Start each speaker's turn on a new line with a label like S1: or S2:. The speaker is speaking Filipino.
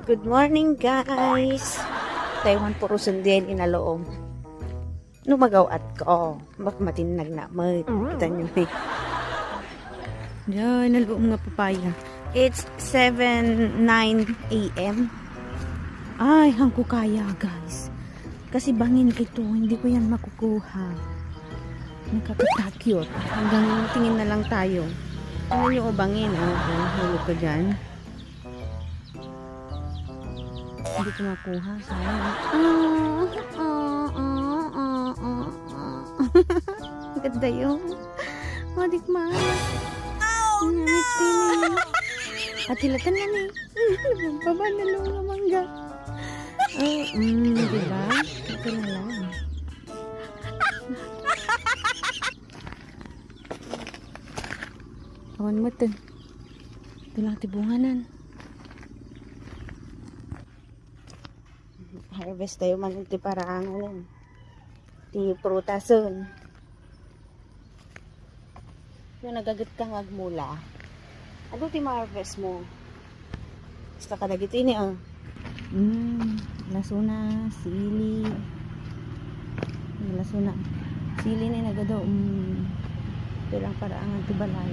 S1: Good morning guys. Taiwan puro sundin inaloom. Numagaw at ko. Bak matinag na mo. Kita nyo eh. Yan, naloom nga papaya. It's 7:09 a.m. Ay, hangko kaya guys. Kasi bangin ito. Hindi ko yan makukuha. Nakakatakyot. Hanggang tingin na lang tayo. Ano yung bangin? Hulog ka dyan. Hindi ko makuha. Sayang. Ganda yun. Madikman. Oh no! At hilatan na ni. Baba na lang ng mangga. Diba? Ito na lang. Awan mo ito. Ito lang tibunganan. Harvest tayo man iti paraangan. Ti prutason. Yung nagagat kang agmula. Ano ti ma-harvest mo? Basta kadagit ini lasuna, sili. Lasuna. Sili na nagado. Ito lang paraangan ti balay.